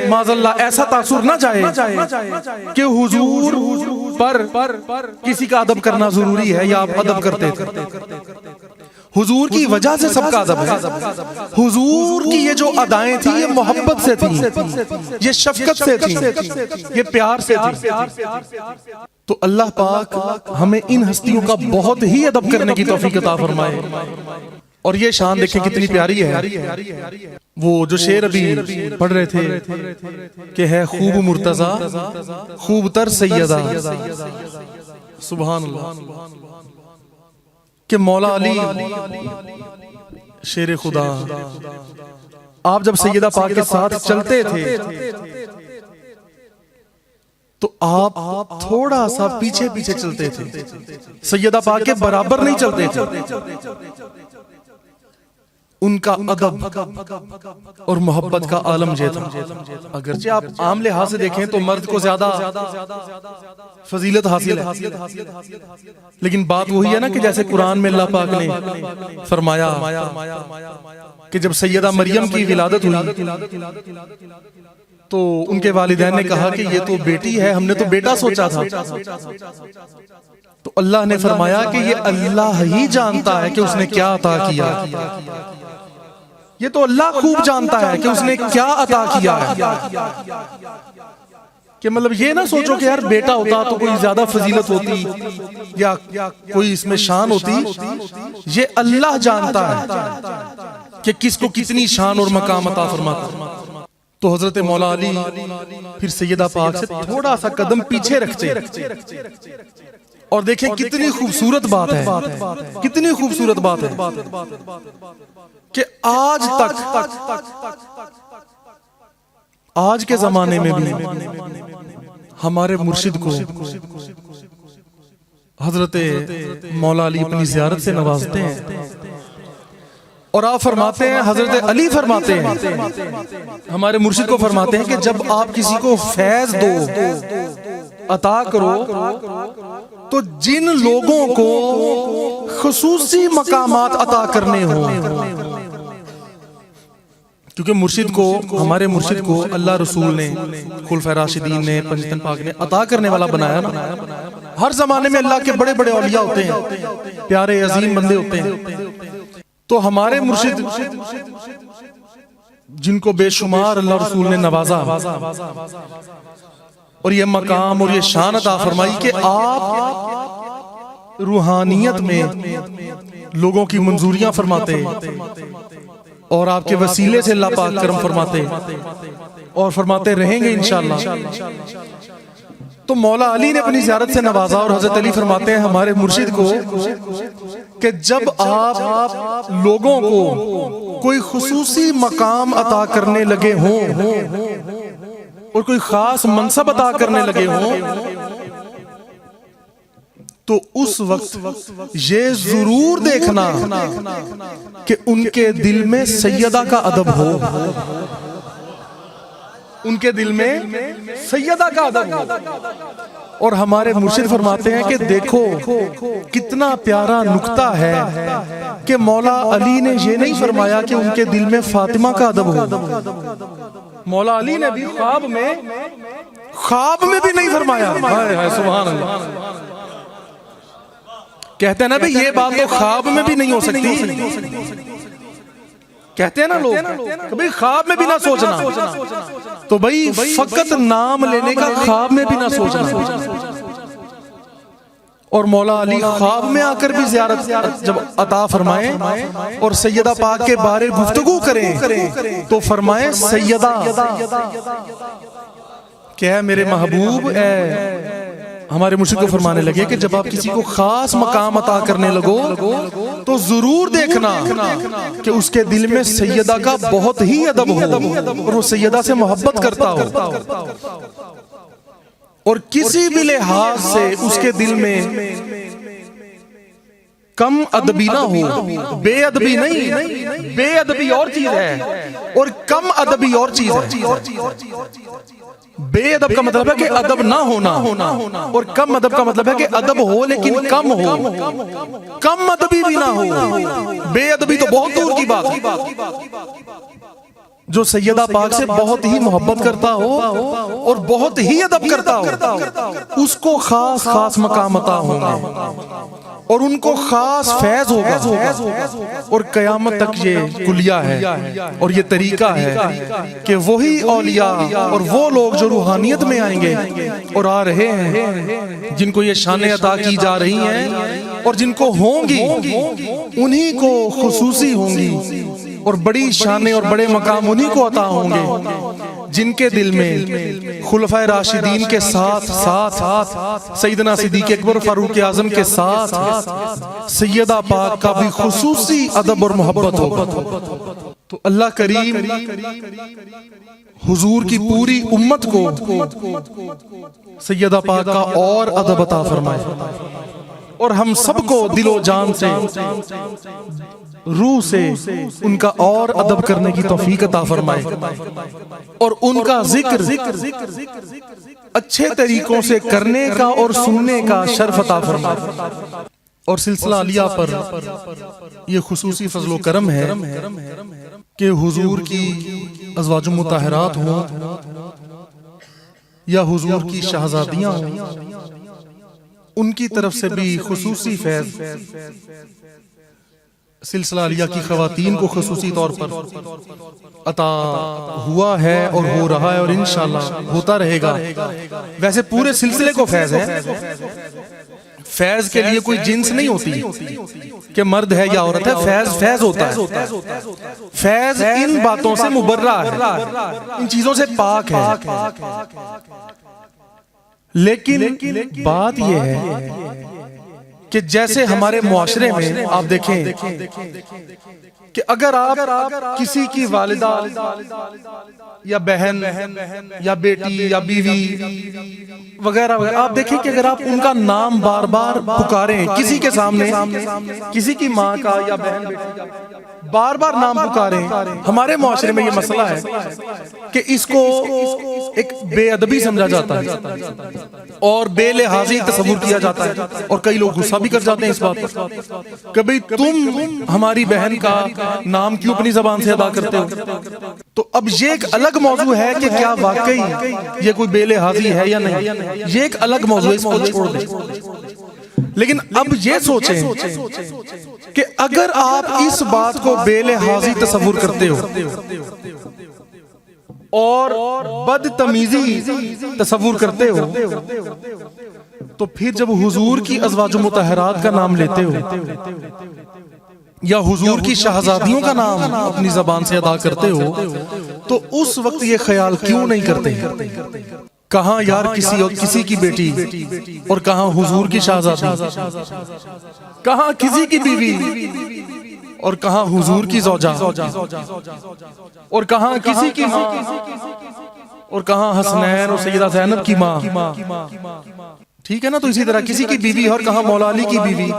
S1: माज़अल्लाह ऐसा तासुर ना जाए कि हुजूर पर किसी का अदब करना जरूरी है या आप अदब करते थे। हुजूर की वजह से सबका अदब है। हुजूर की ये जो अदाएं थी ये मोहब्बत से थी, ये शफकत से थी, ये प्यार से थी। तो अल्लाह पाक हमें इन हस्तियों का बहुत ही अदब करने की तौफीक अता फरमाए। और ये शान देखें कितनी प्यारी है। वो जो शेर अभी पढ़ रहे थे कि है खूब मुर्तजा खूब तर सैयदा, सुभान अल्लाह, कि मौला अली शेर खुदा आप जब सैयदा पाक के साथ चलते थे तो आप थोड़ा सा पीछे पीछे चलते थे, सैयदा पाक के बराबर नहीं चलते थे। उनका अदब और मोहब्बत का आलम ये था। अगरचे आप आम लिहाज से देखें तो मर्द को ज्यादा फजीलत हासिल है, लेकिन बात वही है ना कि जैसे कुरान में अल्लाह पाक ने फरमाया कि जब सैयदा मरियम की विलादत हुई तो उनके वालिदैन ने कहा कि ये तो बेटी है, हमने तो बेटा सोचा था। तो अल्लाह ने फरमाया कि ये अल्लाह ही जानता है कि उसने क्या अता किया, ये तो अल्लाह खूब जानता है कि उसने क्या अता किया है। कि मतलब ये ना सोचो कि यार बेटा होता तो कोई ज्यादा फजीलत होती या कोई इसमें शान होती। ये अल्लाह जानता है कि किसको कितनी शान और मकाम अता फरमाता। तो हजरत मौला अली फिर सैयदा पाक से थोड़ा सा कदम पीछे रखते और देखें कितनी खूबसूरत बात है, कितनी खूबसूरत बात है कि आज तक आज के जमाने में भी हमारे मुर्शिद को हजरत मौला अली अपनी ज़ियारत से नवाजते हैं। और आप फरमाते हैं, हजरत अली फरमाते हैं, हमारे मुर्शिद को फरमाते हैं कि जब आप किसी को फैज दो अता करो तो जिन लोगों को खुसूसी मकामात अता करने हो, क्योंकि मुर्शिद को, हमारे मुर्शिद को अल्लाह रसूल ने, खुलफाए राशिदीन ने, पंजतन पाक ने अता करने वाला बनाया ना। हर जमाने में अल्लाह के बड़े बड़े औलिया होते हैं, प्यारे अजीम बंदे होते हैं। तो हमारे मुर्शिद जिनको बेशुमार अल्लाह रसूल ने नवाजा और ये मकाम और ये शान अता फरमाई कि आप रूहानियत में लोगों की मंजूरियां फरमाते और आपके वसीले से अल्लाह पाक करम फरमाते और फरमाते रहेंगे इंशाअल्लाह। तो मौला अली ने अपनी ज़ियारत से नवाजा और हजरत अली फरमाते हैं हमारे मुर्शिद को कि जब आप लोगों को कोई खुसूसी मकाम अता करने लगे हों और कोई खास मनसब अता करने लगे हों तो उस वक्त ये जरूर देखना कि उनके दिल में सैयदा का अदब हो, उनके दिल में सैयदा का अदब हो। और हमारे मुर्शिद फरमाते हैं कि देखो कितना प्यारा नुक्ता है कि मौला अली ने ये नहीं फरमाया कि उनके दिल में फातिमा का अदब हो। मौला अली ने भी ख्वाब में भी नहीं फरमाया। हाय हाय सुभान अल्लाह। कहते हैं ना भाई ये बात तो ख्वाब में भी नहीं हो सकती, कहते हैं ना लोग भाई ख्वाब में भी ना सोचना, तो भाई फकत नाम लेने का ख्वाब में भी ना सोचना। और मौला अली ख्वाब में आकर भी ज़ियारत जब अता फरमाए और सैयदा पाक के बारे गुफ्तगू करें तो फरमाए सैयदा क्या है मेरे महबूब है। हमारे मुर्शिद को फरमाने लगे कि जब आप किसी को खास मकाम अता करने लगो तो जरूर देखना कि उसके दिल में सैयदा का बहुत ही अदब हो और वो सैयदा से मोहब्बत करता हो और किसी भी लिहाज से उसके दिल में कम अदबी ना हो, बेअदबी नहीं, बेअदबी और चीज है और कम अदबी और चीज है। बेअदब का मतलब है कि अदब ना होना, और कम अदब का मतलब है कि अदब हो लेकिन कम हो, कम अदबी भी ना हो। बेअदबी तो बहुत दूर की बात है। जो सैयदा पाक से बहुत ही मोहब्बत करता हो और बहुत ही अदब करता हो, उसको खास खास मकाम अता होंगे और उनको खास फैज होगा। और कयामत तक ये कुलिया है और ये तरीका है कि वही औलिया और वो लोग जो रूहानियत में आएंगे और आ रहे हैं, जिनको ये शानें अता की जा रही हैं और जिनको होंगी, उन्हीं को खुसूसी होंगी और बड़ी शानें और बड़े मकाम उन्हीं को अता होंगे जिनके दिल में खुलफाए राशिदीन के साथ साथ सैयदना सिद्दीक़ अकबर फारूक आज़म के साथ सैयदा पाक का भी खुसूसी अदब और मोहब्बत होगा। तो अल्लाह करीम हुजूर की पूरी उम्मत को सैयदा पाक का और अदब अता फरमाए और हम सबको दिलो जान से रूह से उनका और अदब करने की तौफीक अता फरमाए और उनका जिक्र अच्छे तरीकों से करने का और सुनने का शर्फ अता फरमाए। और सिलसिला अलिया पर यह खुसूसी फजलो करम है कि हुजूर की अज़वाजुल मुताहरात हों या हुजूर की शहजादियां हों, उनकी तरफ से भी खुसूसी फैज़ सिलसिला अलिया की ख़वातीन को खुसूसी तौर पर अता हुआ है और हो रहा है और इंशाअल्लाह होता रहेगा। वैसे पूरे सिलसिले को फैज़ है। फैज़ के लिए कोई जिन्स नहीं होती कि मर्द है या औरत है, फैज़ फैज़ होता है। फैज़ इन बातों से मुबर्रा है, इन चीजों से पाक है। लेकिन बात यह है कि जैसे हमारे मुआशरे में आप देखें कि अगर आप किसी की वालिदा या बहन या बेटी या बीवी वगैरह आप देखें कि अगर आप उनका नाम बार बार पुकारें किसी के सामने, किसी की माँ का या बहन बेटी का बार बार नाम पुकारें, हमारे मुआशरे में ये मसला है कि इसको एक बेअदबी समझा जाता है और बेलिहाजी तस्वुर किया जाता है और कई लोग गुस्सा भी कर जाते हैं इस बात पर कि भाई तुम हमारी बहन का नाम क्यों अपनी जबान से अदा करते हो। तो अब ये एक अलग मौजू है कि क्या वाकई ये कोई बेलिहाजी है या नहीं, ये एक अलग मौजू है, इसको छोड़ दें। लेकिन अब ये सोचें कि अगर आप इस बात को बेलिहाजी तस्वुर करते हो और बदतमीजी तस्वुर करते हो, तो फिर जब हुजूर की अज़वाजुल मुताहरात का नाम लेते हो या हुजूर की शहजादियों का नाम अपनी जबान से अदा करते हो, तो उस वक्त ये ख्याल क्यों नहीं करते कहाँ यार किसी की बेटी और कहाँ हुजूर की शहजादी, कहाँ किसी की बीवी और कहाँ हुजूर की ज़ौजा, और कहाँ किसी की माँ और कहाँ हसनैन और सैयदा ज़ैनब की माँ। ठीक है ना। तो इसी तरह किसी की बीवी और कहाँ मौला अली की बीवी।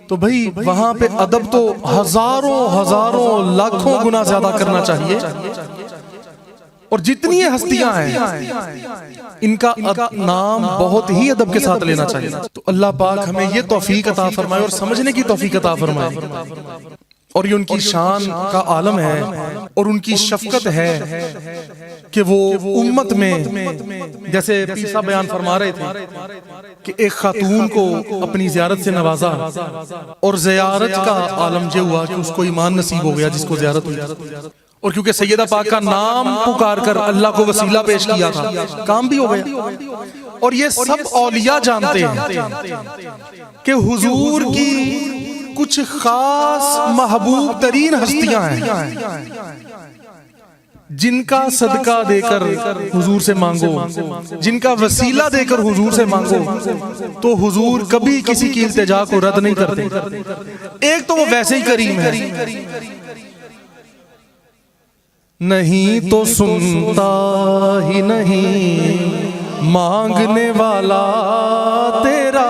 S1: तो भाई वहां पे अदब तो हजारों लाखों गुना ज्यादा करना चाहिए। और जितनी ये हस्तियां हैं इनका नाम बहुत ही अदब के साथ लेना चाहिए। तो अल्लाह पाक हमें ये तौफीक अता फरमाए और समझने की तौफीक अता फरमाए। और ये उनकी शान का आलम है और उनकी शफकत है कि वो उम्मत में, जैसे पीसा बयान फरमा रहे थे कि एक खातून को अपनी ज़ियारत से नवाजा और ज़ियारत का आलम ये हुआ कि उसको ईमान नसीब हो गया जिसको ज़ियारत हुई। और क्योंकि सैयदा पाक का नाम पुकार कर अल्लाह को वसीला पेश किया था, काम भी हो गया। और ये सब औलिया जानते हैं कि हुजूर की कुछ खास महबूब तरीन हस्तियां हैं जिनका सदका देकर हुजूर से मांगो, जिनका वसीला देकर हुजूर से मांगो, तो हुजूर कभी किसी की इल्तिजा को रद्द नहीं करते। एक तो वो वैसे ही करीम है, नहीं तो सुनता ही नहीं मांगने वाला तेरा,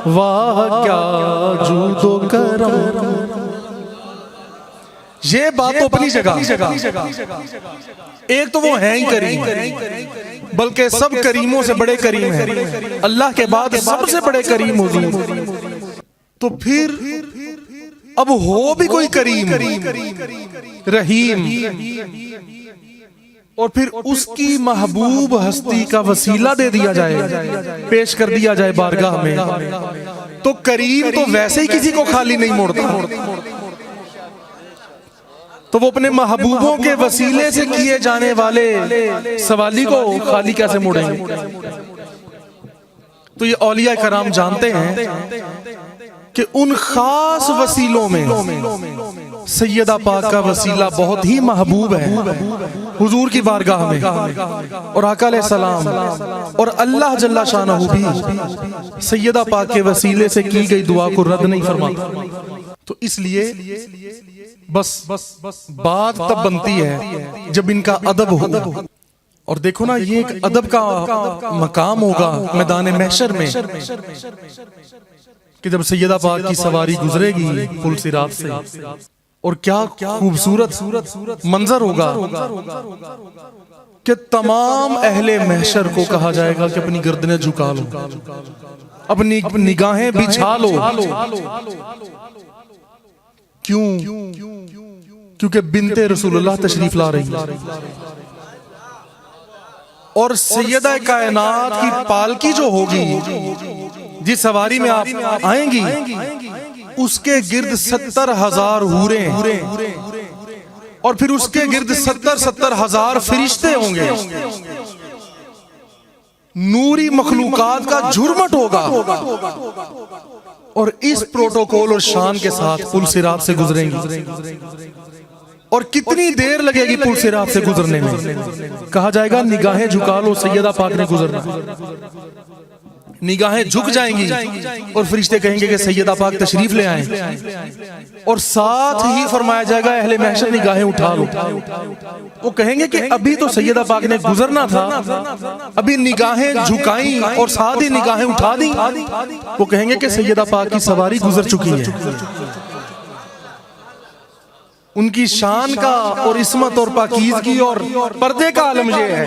S1: वाह क्या जूदो करम। ये बात तो अपनी जगह, एक तो वो है ही करीम, बल्कि सब करीमों से बड़े करीम है, अल्लाह के बाद सबसे बड़े करीम हुजूर। तो फिर अब हो भी कोई करीम रहीम, और फिर उसकी महबूब हस्ती का वसीला दे दिया जाए, पेश कर दिया जाए बारगाह में, तो करीम तो वैसे ही किसी को खाली नहीं मोड़ता, तो वो अपने महबूबों के वसीले से किए जाने वाले सवाली को खाली कैसे मोड़ेंगे। तो ये औलिया कराम जानते हैं कि उन खास वसीलों में सैयदा पाक का वसीला बहुत ही महबूब है हुजूर की बारगाह में, और आका अलैहिस्सलाम और अल्लाह जल्ला शानहू भी सैयदा पाक के वसीले से की गई दुआ को रद्द नहीं फरमाता। तो इसलिए बस बात तब बनती है जब इनका अदब हो। और देखो ना, ये एक अदब का मकाम होगा मैदान महशर में कि जब सैयदा पाक की सवारी गुजरेगी पुल सिरात से, और क्या खूबसूरत मंजर होगा कि तमाम अहले महशर को कहा जाएगा कि अपनी गर्दनें झुका लो, अपनी निगाहें बिछा लो। क्यों? क्योंकि बिनते रसूलुल्लाह तशरीफ ला रही है, और सैयदा कायनात की पालकी जो होगी, जिस सवारी में आप आएंगी, उसके गिर्द 70,000 हूरें, और फिर उसके गिर्द 70,000 फरिश्ते होंगे, नूरी मखलूकात का झुरमट होगा, और इस प्रोटोकॉल और शान के साथ पुल सिरात से गुजरेंगी। और कितनी देर लगेगी पुल सिरात से गुजरने में? कहा जाएगा निगाहें झुका लो, सैयदा पाक ने गुजरना। निगाहें झुक जाएंगी और फरिश्ते कहेंगे कि सैयदा पाक तशरीफ ले आए, और साथ ही फरमाया जाएगा अहले महशर निगाहें उठा लो। वो कहेंगे कि अभी तो सैयदा पाक ने गुजरना था, अभी निगाहें झुकाई और साथ ही निगाहें उठा दी। वो कहेंगे कि सैयदा पाक की सवारी गुजर चुकी है। उनकी शान का और इस्मत और पाकीज़गी और पर्दे का आलम यह है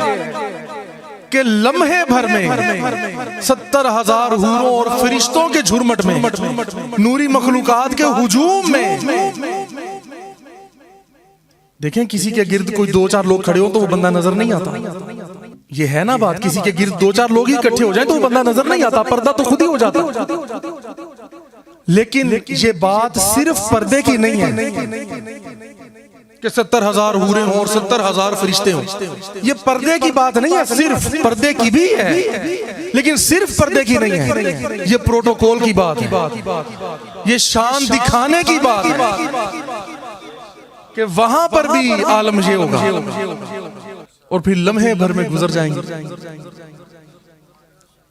S1: कि लम्हे भर में 70,000 हूरों और फरिश्तों के झुरमट में, नूरी मखलूकात के हुजूम में, देखें किसी के गिर्द कोई 2-4 लोग खड़े हो तो वो बंदा नजर नहीं आता। ये है ना बात, किसी के गिर्द 2-4 लोग ही इकट्ठे हो जाए तो वो बंदा नजर नहीं आता, पर्दा तो खुद ही हो जाता। लेकिन ये बात सिर्फ पर्दे की नहीं है कि 70,000 हूरें हों और 70,000 फरिश्ते हों। ये पर्दे की बात नहीं है, सिर्फ पर्दे की भी है, लेकिन सिर्फ पर्दे की नहीं है। ये प्रोटोकॉल की बात है, ये शान दिखाने की बात है कि वहां पर भी आलम ये होगा, और फिर लम्हे भर में गुजर जाएंगे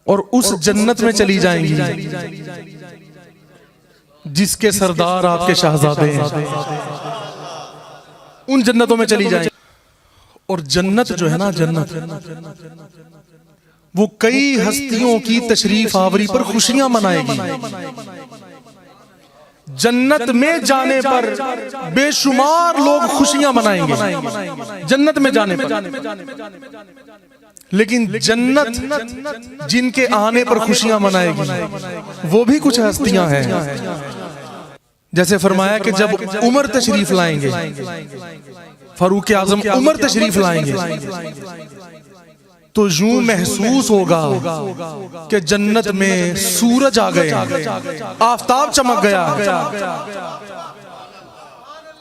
S1: और उस जन्नत में चली जाएंगी जिसके सरदार आपके शहजादे हैं। उन जन्नतों में चली जाएंगी। और जन्नत जो है ना, जन्नत वो कई हस्तियों की तशरीफ आवरी पर खुशियां मनाएगी। जन्नत में जाने पर बेशुमार लोग खुशियां मनाएंगे जन्नत में जाने पर, लेकिन जन्नत जिनके आने पर खुशियां मनाएगी वो भी कुछ हस्तियां हैं। जैसे फरमाया कि जब उमर तशरीफ लाएंगे, फारूक आजम उमर तशरीफ लाएंगे, तो यूं महसूस होगा कि जन्नत में सूरज आ गए, आफताब चमक गया।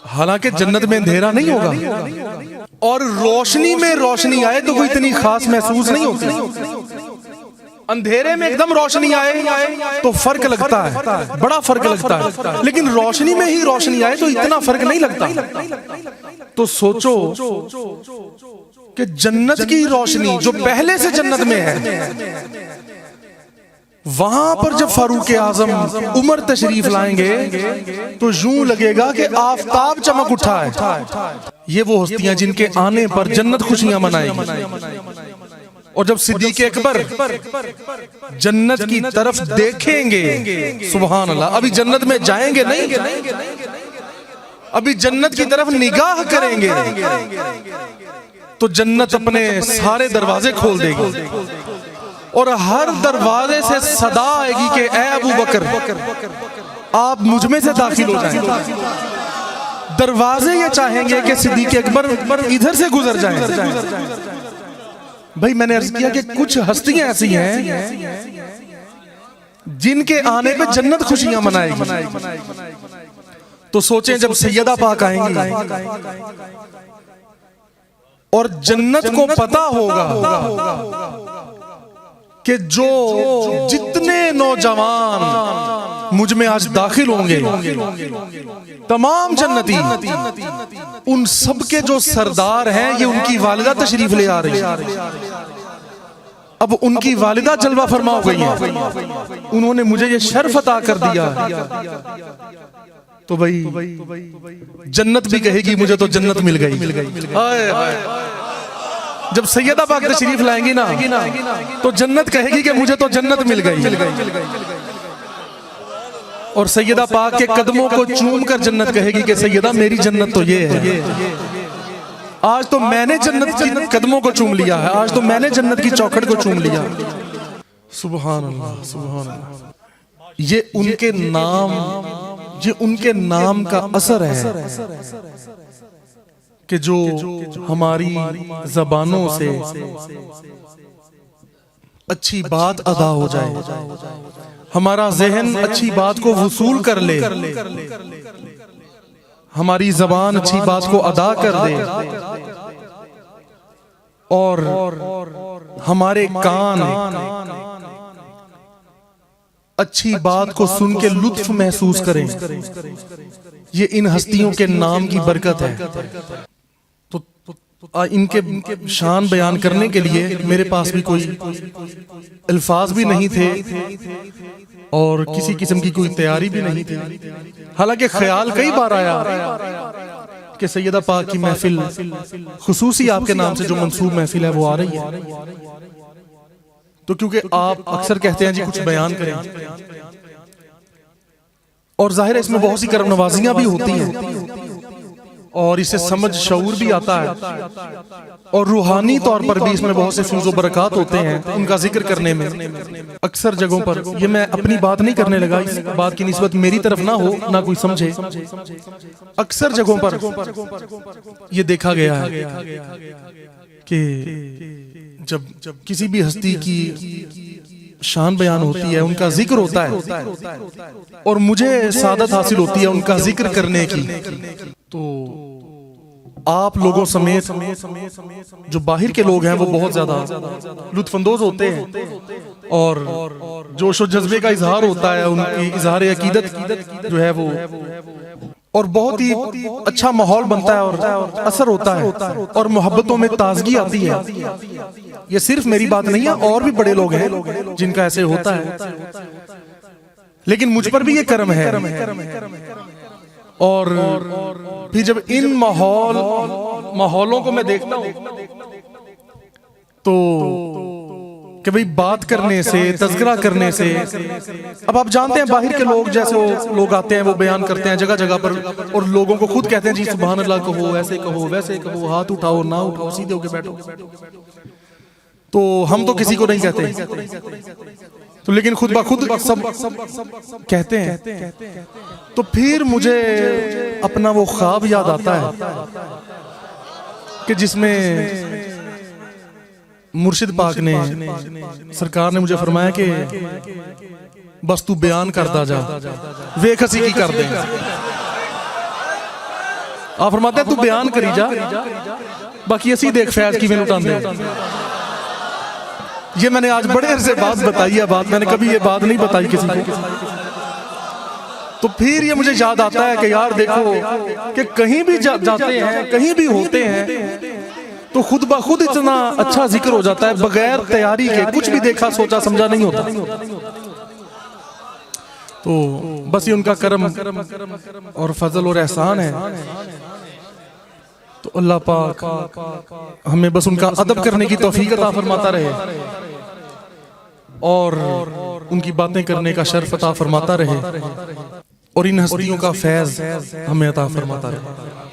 S1: हालांकि जन्नत में अंधेरा नहीं होगा, और रोशनी में रोशनी आए तो कोई इतनी खास महसूस नहीं होती। अंधेरे में एकदम रोशनी आए तो फर्क लगता है, बड़ा फर्क लगता है, लेकिन रोशनी में ही रोशनी आए तो इतना फर्क नहीं लगता। तो सोचो कि जन्नत की रोशनी जो पहले से जन्नत में है, वहां पर जब फारूक आजम उमर तशरीफ लाएंगे तो यूं लगेगा कि आफताब चमक उठा है। ये वो हस्तियां जिनके आने पर जन्नत खुशियां मनाएगी। और जब सिद्दीक़ अकबर जन्नत की तरफ देखेंगे, सुभान अल्लाह, अभी जन्नत में जाएंगे नहीं, अभी जन्नत की तरफ निगाह करेंगे तो जन्नत अपने सारे दरवाजे खोल देगी और हर दरवाजे से सदा आएगी कि ऐ अबू बकर आप मुझ में से दाखिल हो जाएं। दरवाजे ये चाहेंगे कि सिद्दीक़ अकबर इधर से गुजर जाएं। भाई मैंने अर्ज किया कि कुछ हस्तियां ऐसी हैं जिनके आने पे जन्नत खुशियां मनाएगी। तो सोचें जब सैयदा पाक आएंगी और जन्नत को पता होगा कि जो जितने नौजवान मुझ में आज दाखिल होंगे, तमाम जन्नती, उन सब के जो सरदार हैं ये उनकी वालिदा तशरीफ ले आ रही है। अब उनकी वालिदा जलवा फरमा हो गई है, उन्होंने मुझे ये शर्फ अता कर दिया, तो भाई जन्नत भी कहेगी मुझे तो जन्नत मिल गई। जब सैयदा पाक तशरीफ लाएंगी ना तो जन्नत कहेगी कि मुझे तो जन्नत मिल गई। और सैयदा पाक के कदमों को चूम कर जन्नत कहेगी कि सैयदा मेरी जन्नत तो ये है, आज तो मैंने जन्नत के कदमों को चूम लिया है, आज तो मैंने जन्नत की चौखट को चूम लिया। सुभान अल्लाह, सुभान अल्लाह। ये उनके नाम का असर है कि जो हमारी जबानों से अच्छी बात अदा हो जाए, हमारा ज़हन अच्छी बात को वसूल कर ले, हमारी जबान अच्छी बात को अदा कर दे और हमारे कान अच्छी बात को सुन के लुत्फ महसूस करें। ये इन हस्तियों के नाम की बरकत है। तो इनके शान बयान करने के लिए मेरे पास भी कोई अल्फाज भी नहीं थे और किसी किस्म की कोई तैयारी भी नहीं थी। हालांकि ख्याल कई बार आया कि सैयदा पाक की महफिल खुसूसी आपके नाम से जो मंसूब महफिल है वो आ रही है, तो क्योंकि आप अक्सर कहते हैं जी कुछ बयान करें, और जाहिर है इसमें बहुत सी करम नवाजियां भी होती हैं और इससे समझ शऊर भी आता है और रूहानी तौर पर भी इसमें बहुत से फूज़ व बरक़ात होते हैं उनका जिक्र करने में। अक्सर जगहों पर ये मैं अपनी बात नहीं करने लगा, इस बात की निस्बत मेरी तरफ ना हो ना कोई समझे, अक्सर जगहों पर ये देखा गया है कि जब किसी भी हस्ती की शान बयान होती है, उनका जिक्र होता है और मुझे सादत हासिल होती है उनका जिक्र करने की, तो आप लोगों समेत जो बाहर के लोग हैं वो बहुत ज्यादा लुत्फअंदोज होते हैं और जोश और जज्बे का इजहार होता है, उनकी इजहार अकीदत जो है वो, और बहुत ही अच्छा माहौल बनता है और असर होता है और मोहब्बतों में ताजगी आती है। ये सिर्फ मेरी बात नहीं है, और भी बड़े लोग हैं जिनका ऐसे होता है, लेकिन मुझ पर भी ये करम है। और फिर जब इन माहौलों को मैं देखता हूँ तो कि भाई बात करने से, तज़किरा करने से, अब आप जानते हैं बाहर के लोग जैसे वो लोग आते हैं वो बयान करते हैं जगह जगह पर और लोगों को खुद कहते हैं जी सुभान अल्लाह कहो, ऐसे कहो, वैसे कहो, हाथ उठाओ ना उठाओ, सीधे होके बैठो। तो हम तो किसी को नहीं कहते, तो लेकिन खुद ब खुद सब कहते हैं। तो फिर मुझे अपना वो ख्वाब याद आता है कि जिसमें मुर्शिद पाक ने, सरकार ने मुझे फरमाया कि बस तू बयान करता जा, वे खसी की कर दे। आप फरमाते हैं तू बयान करी जा, बाकी ऐसी देख फैज की मैंने उठान दे। ये मैंने आज बड़े अरसे बाद बताई है बात, मैंने कभी ये बात नहीं बताई किसी को। तो फिर ये मुझे याद आता है कि यार देखो कि कहीं भी जाते हैं, कहीं भी होते हैं तो खुद ब खुद इतना अच्छा जिक्र हो जाता है, बगैर तैयारी के, कुछ भी देखा सोचा समझा नहीं होता। तो बस ये उनका करम और फजल और एहसान है। तो अल्लाह पाक हमें बस उनका अदब करने की तौफीक अता फरमाता रहे और उनकी बातें करने का शर्फ अता फरमाता रहे और इन हस्तियों का फैज़ हमें अता फरमाता रहे।